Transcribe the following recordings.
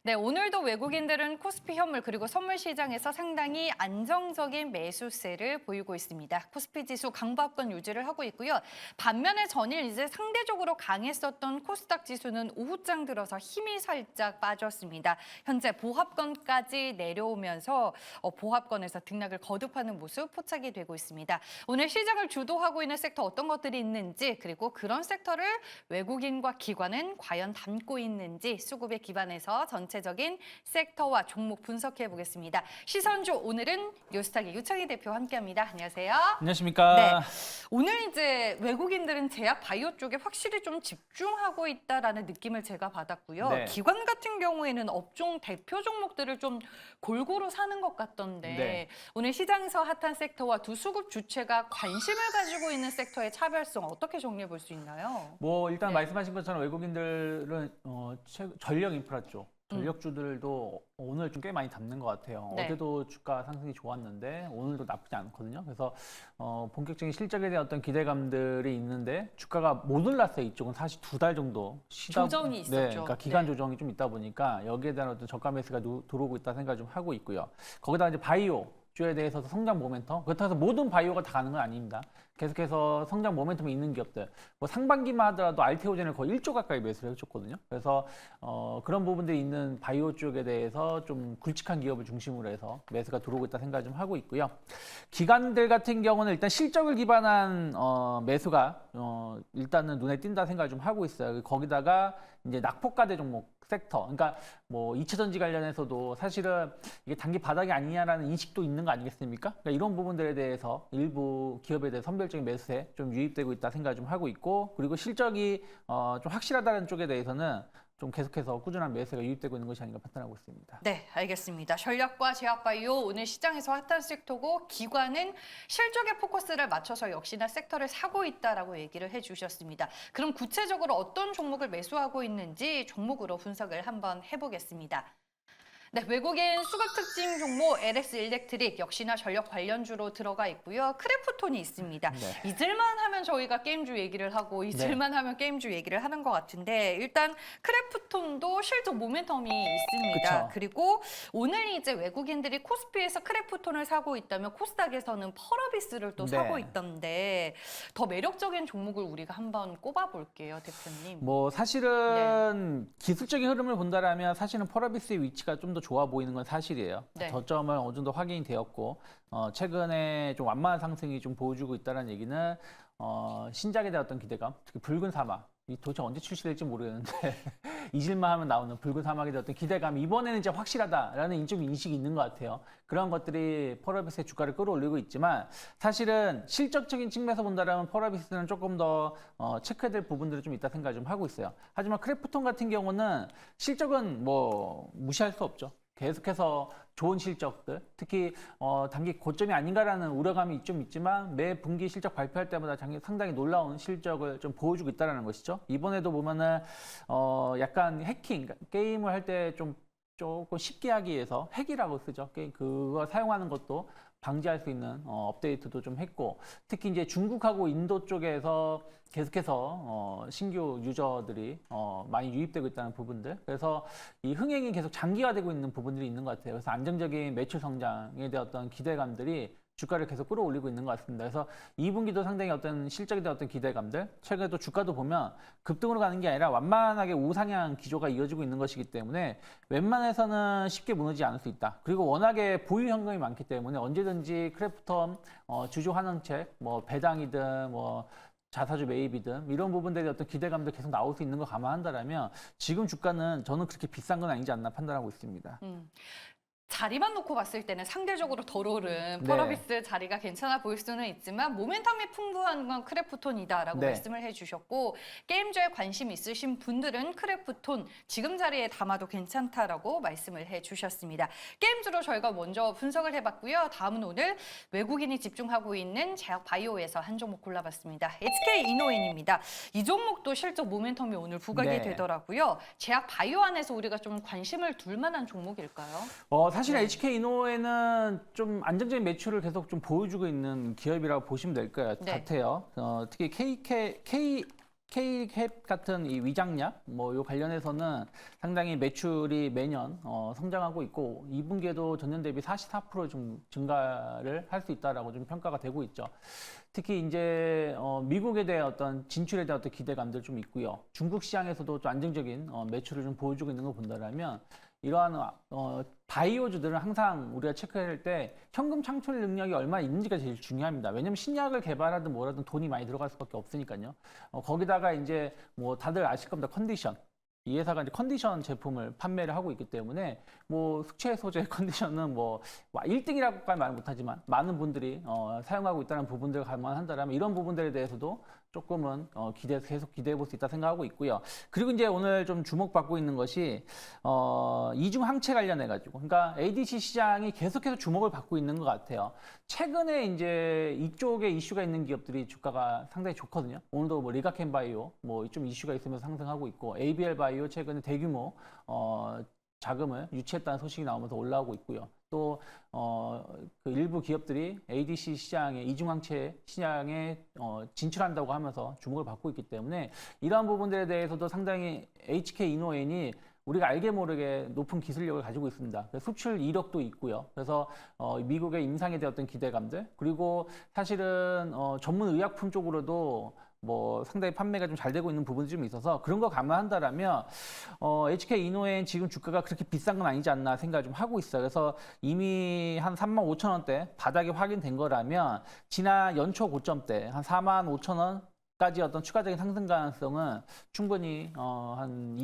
네, 오늘도 외국인들은 코스피 현물 그리고 선물 시장에서 상당히 안정적인 매수세를 보이고 있습니다. 코스피 지수 강보합권 유지를 하고 있고요. 반면에 전일 이제 상대적으로 강했었던 코스닥 지수는 오후장 들어서 힘이 살짝 빠졌습니다. 현재 보합권까지 내려오면서 보합권에서 등락을 거듭하는 모습 포착이 되고 있습니다. 오늘 시장을 주도하고 있는 섹터 어떤 것들이 있는지 그리고 그런 섹터를 외국인과 기관은 과연 담고 있는지 수급에 기반해서 전체적인 섹터와 종목 분석해 보겠습니다. 시선주 오늘은 뉴스타기 유창희 대표와 함께합니다. 안녕하세요. 안녕하십니까. 네, 오늘 이제 외국인들은 제약 바이오 쪽에 확실히 좀 집중하고 있다라는 느낌을 제가 받았고요. 네. 기관 같은 경우에는 업종 대표 종목들을 좀 골고루 사는 것 같던데 네. 오늘 시장에서 핫한 섹터와 두 수급 주체가 관심을 가지고 있는 섹터의 차별성 어떻게 정리해 볼 수 있나요? 뭐 일단 네. 말씀하신 것처럼 외국인들은 전력 인프라 쪽, 전력주들도 오늘 좀 꽤 많이 담는 것 같아요. 네. 어제도 주가 상승이 좋았는데 오늘도 나쁘지 않거든요. 그래서 본격적인 실적에 대한 어떤 기대감들이 있는데 주가가 못 올랐어요. 이쪽은 사실 2달 정도 쉬다 조정이 있었죠. 네, 그러니까 기간 네. 조정이 좀 있다 보니까 여기에 대한 어떤 저가 매수가 들어오고 있다 생각을 좀 하고 있고요. 거기다 이제 바이오 주에 대해서도 성장 모멘텀. 그렇다고 해서 모든 바이오가 다 가는 건 아닙니다. 계속해서 성장 모멘텀이 있는 기업들. 뭐 상반기만 하더라도 알테오젠을 거의 1조 가까이 매수를 해줬거든요. 그래서 그런 부분들이 있는 바이오 쪽에 대해서 좀 굵직한 기업을 중심으로 해서 매수가 들어오고 있다 생각을 좀 하고 있고요. 기관들 같은 경우는 일단 실적을 기반한 매수가 일단은 눈에 띈다 생각을 좀 하고 있어요. 거기다가 이제 낙폭과대 종목 섹터, 그러니까 뭐 2차전지 관련해서도 사실은 이게 단기 바닥이 아니냐라는 인식도 있는 거 아니겠습니까? 그러니까 이런 부분들에 대해서 일부 기업에 대해 선별적인 매수세 좀 유입되고 있다 생각을 좀 하고 있고, 그리고 실적이 좀 확실하다는 쪽에 대해서는 좀 계속해서 꾸준한 매수가 유입되고 있는 것이 아닌가 판단하고 있습니다. 네, 알겠습니다. 전략과 제약바이오 오늘 시장에서 핫한 섹터고 기관은 실적에 포커스를 맞춰서 역시나 섹터를 사고 있다라고 얘기를 해주셨습니다. 그럼 구체적으로 어떤 종목을 매수하고 있는지 종목으로 분석을 한번 해보겠습니다. 네, 외국인 수급 특징 종목 LS 일렉트릭 역시나 전력 관련주로 들어가 있고요. 크래프톤이 있습니다. 네. 잊을만 하면 저희가 게임주 얘기를 하고 잊을만 하면 게임주 얘기를 하는 것 같은데 일단 크래프톤도 실적 모멘텀이 있습니다. 그쵸. 그리고 오늘 이제 외국인들이 코스피에서 크래프톤을 사고 있다면 코스닥에서는 펄어비스를 또 네. 사고 있던데 더 매력적인 종목을 우리가 한번 꼽아볼게요, 대표님. 뭐 사실은 기술적인 흐름을 본다라면 사실은 펄어비스의 위치가 좀 더 좋아 보이는 건 사실이에요. 네. 저점을 어느 정도 확인이 되었고 최근에 좀 완만한 상승이 좀 보여주고 있다는 얘기는 신작에 대한 어떤 기대감, 특히 붉은 사막, 이 도대체 언제 출시될지 모르겠는데 잊을만 하면 나오는 붉은 사막에 대한 어떤 기대감이 이번에는 이제 확실하다라는 좀 인식이 있는 것 같아요. 그런 것들이 펄어비스의 주가를 끌어올리고 있지만 사실은 실적적인 측면에서 본다면 펄어비스는 조금 더 체크해야 될 부분들이 좀 있다 생각을 좀 하고 있어요. 하지만 크래프톤 같은 경우는 실적은 뭐 무시할 수 없죠. 계속해서 좋은 실적들, 특히 단기 고점이 아닌가라는 우려감이 좀 있지만 매 분기 실적 발표할 때마다 상당히 놀라운 실적을 좀 보여주고 있다는 것이죠. 이번에도 보면은 약간 해킹, 게임을 할 때 조금 쉽게 하기 위해서 핵이라고 쓰죠. 게임 그거 사용하는 것도 방지할 수 있는 업데이트도 좀 했고, 특히 이제 중국하고 인도 쪽에서 계속해서 신규 유저들이 많이 유입되고 있다는 부분들, 그래서 이 흥행이 계속 장기화되고 있는 부분들이 있는 것 같아요. 그래서 안정적인 매출 성장에 대한 어떤 기대감들이 주가를 계속 끌어올리고 있는 것 같습니다. 그래서 2분기도 상당히 어떤 실적에 대한 어떤 기대감들, 최근에 또 주가도 보면 급등으로 가는 게 아니라 완만하게 우상향 기조가 이어지고 있는 것이기 때문에 웬만해서는 쉽게 무너지지 않을 수 있다. 그리고 워낙에 보유 현금이 많기 때문에 언제든지 크래프톤 주주 환원책, 뭐 배당이든 뭐 자사주 매입이든 이런 부분들에 대한 어떤 기대감도 계속 나올 수 있는 거 감안한다면 지금 주가는 저는 그렇게 비싼 건 아니지 않나 판단하고 있습니다. 자리만 놓고 봤을 때는 상대적으로 덜 오른 네. 펄어비스 자리가 괜찮아 보일 수는 있지만 모멘텀이 풍부한 건 크래프톤이다라고 네. 말씀을 해주셨고 게임주에 관심 있으신 분들은 크래프톤 지금 자리에 담아도 괜찮다라고 말씀을 해주셨습니다. 게임주로 저희가 먼저 분석을 해봤고요. 다음은 오늘 외국인이 집중하고 있는 제약 바이오에서 한 종목 골라봤습니다. SK 이노인입니다. 이 종목도 실적 모멘텀이 오늘 부각이 네. 되더라고요. 제약 바이오 안에서 우리가 좀 관심을 둘 만한 종목일까요? 사실 네. HK 이노에는 좀 안정적인 매출을 계속 좀 보여주고 있는 기업이라고 보시면 될 것 네. 같아요. 특히 K캡 같은 이 위장약 뭐 요 관련해서는 상당히 매출이 매년 성장하고 있고 2분기에도 전년 대비 44%좀 증가를 할 수 있다라고 좀 평가가 되고 있죠. 특히 이제 미국에 대한 어떤 진출에 대한 어떤 기대감들 좀 있고요. 중국 시장에서도 좀 안정적인 매출을 좀 보여주고 있는 거 본다라면 이러한 바이오주들은 항상 우리가 체크할 때 현금 창출 능력이 얼마나 있는지가 제일 중요합니다. 왜냐면 신약을 개발하든 뭐라든 돈이 많이 들어갈 수밖에 없으니까요. 거기다가 이제 뭐 다들 아실 겁니다. 컨디션. 이 회사가 이제 컨디션 제품을 판매를 하고 있기 때문에 뭐 숙취 해소제 컨디션은 뭐 1등이라고까지 말 못하지만 많은 분들이 사용하고 있다는 부분들을 감안한다면 이런 부분들에 대해서도 조금은 계속 기대해 볼 수 있다 생각하고 있고요. 그리고 이제 오늘 좀 주목받고 있는 것이 이중 항체 관련해 가지고, 그러니까 ADC 시장이 계속해서 주목을 받고 있는 것 같아요. 최근에 이제 이쪽에 이슈가 있는 기업들이 주가가 상당히 좋거든요. 오늘도 뭐 리가켄 바이오 뭐 좀 이슈가 있으면서 상승하고 있고, ABL 바이오 최근에 대규모 자금을 유치했다는 소식이 나오면서 올라오고 있고요. 또 그 일부 기업들이 ADC 시장에 이중항체 시장에 진출한다고 하면서 주목을 받고 있기 때문에 이러한 부분들에 대해서도 상당히 HK 이노엔이 우리가 알게 모르게 높은 기술력을 가지고 있습니다. 수출 이력도 있고요. 그래서 미국의 임상에 대한 어떤 기대감들, 그리고 사실은 전문 의약품 쪽으로도 뭐 상당히 판매가 좀 잘 되고 있는 부분이 좀 있어서 그런 거 감안한다라면 HK 이노엔 지금 주가가 그렇게 비싼 건 아니지 않나 생각을 좀 하고 있어요. 그래서 이미 한 35,000원대 바닥이 확인된 거라면 지난 연초 고점 때 한 45,000원까지 어떤 추가적인 상승 가능성은 충분히 한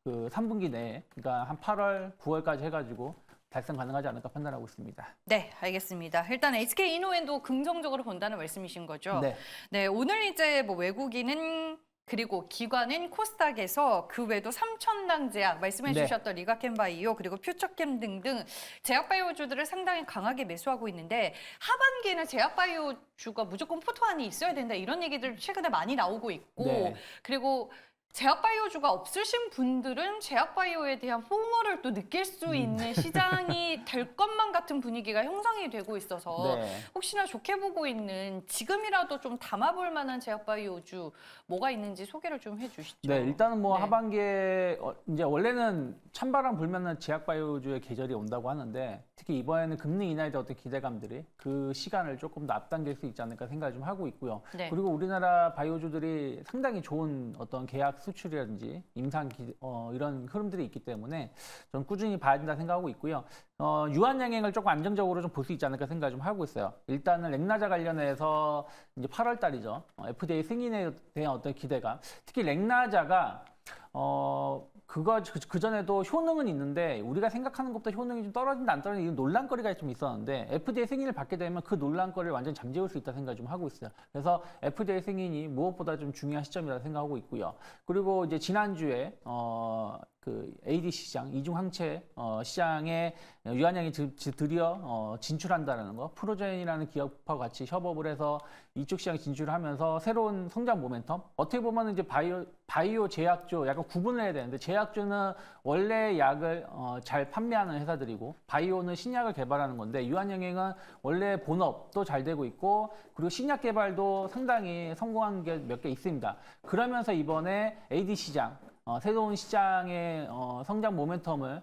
3분기 내에, 그러니까 한 8월, 9월까지 해가지고 달성 가능하지 않을까 판단하고 있습니다. 네, 알겠습니다. 일단 SK 이노엔도 긍정적으로 본다는 말씀이신 거죠? 네. 네, 오늘 이제 뭐 외국인은 그리고 기관은 코스닥에서 그 외에도 삼천당 제약, 말씀해 네. 주셨던 리가켄 바이오 그리고 퓨처캠 등등 제약 바이오주들을 상당히 강하게 매수하고 있는데 하반기에는 제약 바이오주가 무조건 포토 안에 있어야 된다 이런 얘기들 최근에 많이 나오고 있고 네. 그리고 제약바이오주가 없으신 분들은 제약바이오에 대한 포모를 또 느낄 수 있는 시장이 될 것만 같은 분위기가 형성이 되고 있어서 네. 혹시나 좋게 보고 있는 지금이라도 좀 담아볼 만한 제약바이오주 뭐가 있는지 소개를 좀 해주시죠. 네, 일단은 뭐 네. 하반기에 이제 원래는 찬바람 불면은 제약바이오주의 계절이 온다고 하는데 특히 이번에는 금리 인하에 대한 어떤 기대감들이 그 시간을 조금 더 앞당길 수 있지 않을까 생각을 좀 하고 있고요. 네. 그리고 우리나라 바이오주들이 상당히 좋은 어떤 계약 수출이라든지 임상 이런 흐름들이 있기 때문에 전 꾸준히 봐야 된다 생각하고 있고요. 유한 양행을 조금 안정적으로 좀 볼 수 있지 않을까 생각을 좀 하고 있어요. 일단은 렉나자 관련해서 이제 8월 달이죠. FDA 승인에 대한 어떤 기대감. 특히 렉나자가 그 전에도 효능은 있는데 우리가 생각하는 것보다 효능이 좀 떨어진다 안 떨어진다 이런 논란거리가 좀 있었는데 FDA 승인을 받게 되면 그 논란거리를 완전히 잠재울 수 있다 생각을 좀 하고 있어요. 그래서 FDA 승인이 무엇보다 좀 중요한 시점이라 생각하고 있고요. 그리고 이제 지난주에 그 ADC 시장, 이중항체 시장에 유한양이 드디어 진출한다는 거, 프로젠이라는 기업하고 같이 협업을 해서 이쪽 시장에 진출을 하면서 새로운 성장 모멘텀. 어떻게 보면 이제 바이오 제약주 약간 구분을 해야 되는데 제약주는 원래 약을 잘 판매하는 회사들이고 바이오는 신약을 개발하는 건데 유한양행은 원래 본업도 잘 되고 있고 그리고 신약 개발도 상당히 성공한 게 몇 개 있습니다. 그러면서 이번에 AD 시장 새로운 시장의 성장 모멘텀을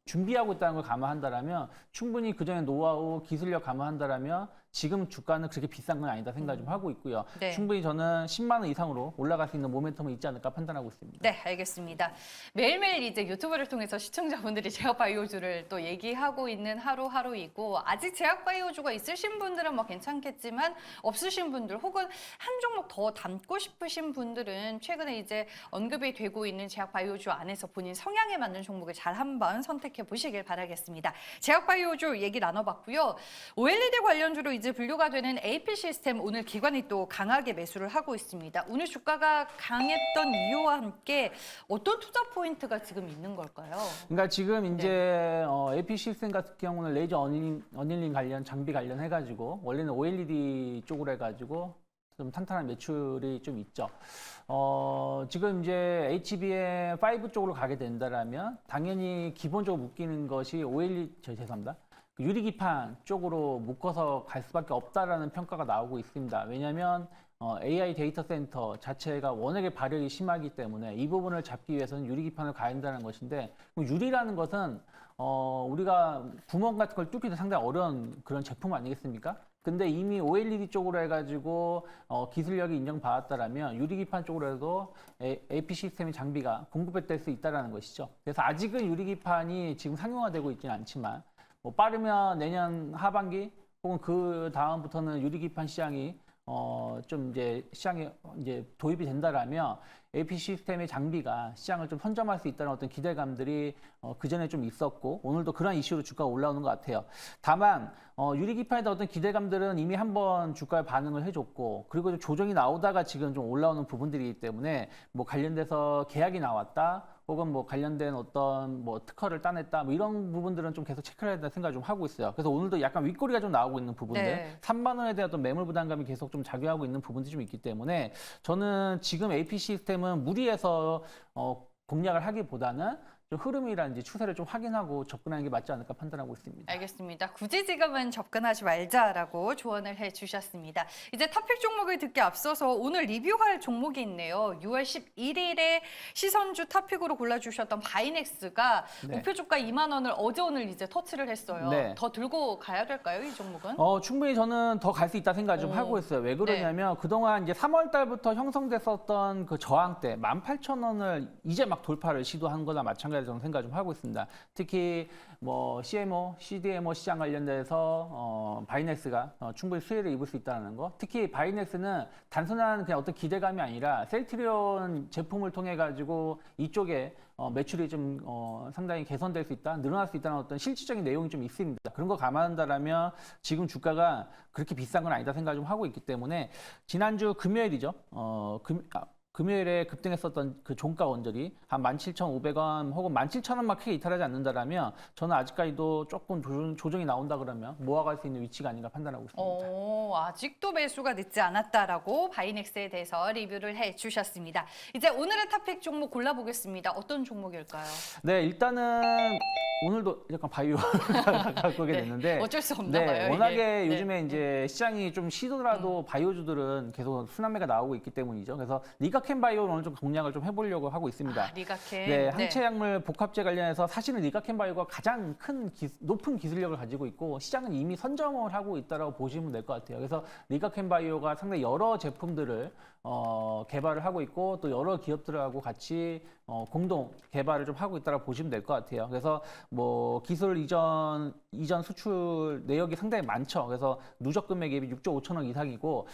준비하고 있다는 걸 감안한다라면 충분히 그전에 노하우, 기술력 감안한다라면 지금 주가는 그렇게 비싼 건 아니다 생각 좀 하고 있고요. 네. 충분히 저는 10만 원 이상으로 올라갈 수 있는 모멘텀은 있지 않을까 판단하고 있습니다. 네, 알겠습니다. 매일매일 이제 유튜브를 통해서 시청자분들이 제약바이오주를 또 얘기하고 있는 하루하루이고 아직 제약바이오주가 있으신 분들은 뭐 괜찮겠지만 없으신 분들 혹은 한 종목 더 담고 싶으신 분들은 최근에 이제 언급이 되고 있는 제약바이오주 안에서 본인 성향에 맞는 종목을 잘 한번 선택해 보시길 바라겠습니다. 제약바이오주 얘기 나눠봤고요. OLED 관련주로 이제 분류가 되는 AP 시스템 오늘 기관이 또 강하게 매수를 하고 있습니다. 오늘 주가가 강했던 이유와 함께 어떤 투자 포인트가 지금 있는 걸까요? 그러니까 지금 이제 AP 시스템 같은 경우는 레이저 어닐링 관련 장비 관련해가지고 원래는 OLED 쪽으로 해가지고 좀 탄탄한 매출이 좀 있죠. 지금 이제 HBM5 쪽으로 가게 된다라면 당연히 기본적으로 묶이는 것이 죄송합니다. 유리기판 쪽으로 묶어서 갈 수밖에 없다라는 평가가 나오고 있습니다. 왜냐하면 AI 데이터 센터 자체가 워낙에 발열이 심하기 때문에 이 부분을 잡기 위해서는 유리기판을 가야 한다는 것인데, 유리라는 것은 우리가 구멍 같은 걸 뚫기도 상당히 어려운 그런 제품 아니겠습니까? 근데 이미 OLED 쪽으로 해가지고 기술력이 인정받았다라면 유리기판 쪽으로 해도 AP 시스템의 장비가 공급될 수 있다는 것이죠. 그래서 아직은 유리기판이 지금 상용화되고 있지는 않지만 뭐 빠르면 내년 하반기 혹은 그 다음부터는 유리기판 시장이 좀 이제 시장에 이제 도입이 된다라면 AP 시스템의 장비가 시장을 좀 선점할 수 있다는 어떤 기대감들이 그 전에 좀 있었고 오늘도 그런 이슈로 주가가 올라오는 것 같아요. 다만 유리기판에 대한 어떤 기대감들은 이미 한번 주가에 반응을 해줬고, 그리고 좀 조정이 나오다가 지금 좀 올라오는 부분들이기 때문에 뭐 관련돼서 계약이 나왔다, 혹은 뭐 관련된 어떤 뭐 특허를 따냈다, 뭐 이런 부분들은 좀 계속 체크를 해야 된다는 생각을 좀 하고 있어요. 그래서 오늘도 약간 윗꼬리가 좀 나오고 있는 부분들, 네. 3만 원에 대한 어떤 매물 부담감이 계속 좀 작용하고 있는 부분들이 좀 있기 때문에 저는 지금 AP 시스템은 무리해서 공략을 하기보다는 좀 흐름이라든지 추세를 좀 확인하고 접근하는 게 맞지 않을까 판단하고 있습니다. 알겠습니다. 굳이 지금은 접근하지 말자라고 조언을 해주셨습니다. 이제 토픽 종목을 듣기 앞서서 오늘 리뷰할 종목이 있네요. 6월 11일에 시선주 토픽으로 골라주셨던 바이넥스가 네. 목표 주가 2만 원을 어제 오늘 이제 터치를 했어요. 네. 더 들고 가야 될까요, 이 종목은? 충분히 저는 더 갈 수 있다 생각을 좀 하고 있어요. 왜 그러냐면 그동안 이제 3월 달부터 형성됐었던 그 저항대 18,000원을 이제 막 돌파를 시도한 거나 마찬가지로 저는 생각을 좀 하고 있습니다. 특히 뭐 CMO, CDMO 시장 관련돼서 바이넥스가 충분히 수혜를 입을 수 있다는 거. 특히 바이넥스는 단순한 그냥 어떤 기대감이 아니라 셀트리온 제품을 통해 가지고 이쪽에 매출이 좀 상당히 개선될 수 있다, 늘어날 수 있다는 어떤 실질적인 내용이 좀 있습니다. 그런 거 감안한다라면 지금 주가가 그렇게 비싼 건 아니다 생각을 좀 하고 있기 때문에 지난주 금요일이죠. 금요일에 급등했었던 그 종가 원절이 한 17,500원 혹은 17,000원만 크게 이탈하지 않는다라면 저는 아직까지도 조금 조정이 나온다 그러면 모아갈 수 있는 위치가 아닌가 판단하고 있습니다. 아직도 매수가 늦지 않았다라고 바이넥스에 대해서 리뷰를 해주셨습니다. 이제 오늘의 토픽 종목 골라보겠습니다. 어떤 종목일까요? 네, 일단은 오늘도 약간 바이오 갖고 오게 됐는데 어쩔 수 없나 봐요. 워낙에 이게. 요즘에 이제 시장이 좀 시도라도 바이오주들은 계속 순환매가 나오고 있기 때문이죠. 그래서 리가켄 바이오를 오늘 좀 공략을 좀 해보려고 하고 있습니다. 리가켄. 네, 항체약물 복합제 관련해서 사실은 리가켄 바이오가 가장 높은 기술력을 가지고 있고 시장은 이미 선점을 하고 있다고 보시면 될 것 같아요. 그래서 리가켄 바이오가 상당히 여러 제품들을 개발을 하고 있고 또 여러 기업들하고 같이 공동 개발을 좀 하고 있다고 보시면 될 것 같아요. 그래서 뭐 기술 이전 수출 내역이 상당히 많죠. 그래서 누적 금액이 6조 5천억 이상이고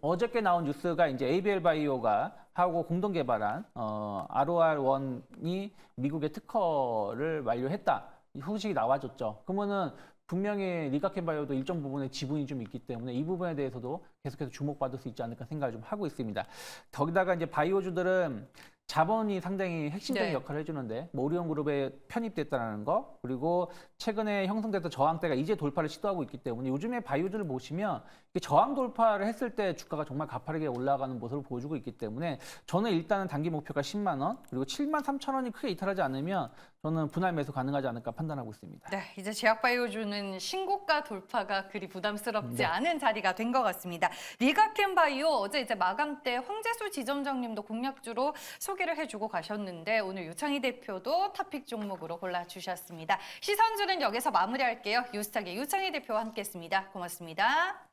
어저께 나온 뉴스가 이제 ABL 바이오가 하고 공동 개발한 ROR1이 미국의 특허를 완료했다. 이 소식이 나와줬죠. 그러면은 분명히 리가켄 바이오도 일정 부분의 지분이 좀 있기 때문에 이 부분에 대해서도 계속해서 주목받을 수 있지 않을까 생각을 좀 하고 있습니다. 거기다가 이제 바이오주들은 자본이 상당히 핵심적인 역할을 해주는데 뭐 오리온그룹에 편입됐다는 거, 그리고 최근에 형성됐던 저항대가 이제 돌파를 시도하고 있기 때문에 요즘에 바이오주를 보시면 저항 돌파를 했을 때 주가가 정말 가파르게 올라가는 모습을 보여주고 있기 때문에 저는 일단은 단기 목표가 10만 원, 그리고 7만 3천 원이 크게 이탈하지 않으면 저는 분할 매수 가능하지 않을까 판단하고 있습니다. 네, 이제 제약바이오주는 신고가 돌파가 그리 부담스럽지 않은 자리가 된 것 같습니다. 리가켄 바이오 어제 이제 마감 때 황재수 지점장님도 공략주로 소개를 해주고 가셨는데 오늘 유창희 대표도 토픽 종목으로 골라주셨습니다. 시선주는 여기서 마무리할게요. 뉴스탁의 유창희 대표와 함께했습니다. 고맙습니다.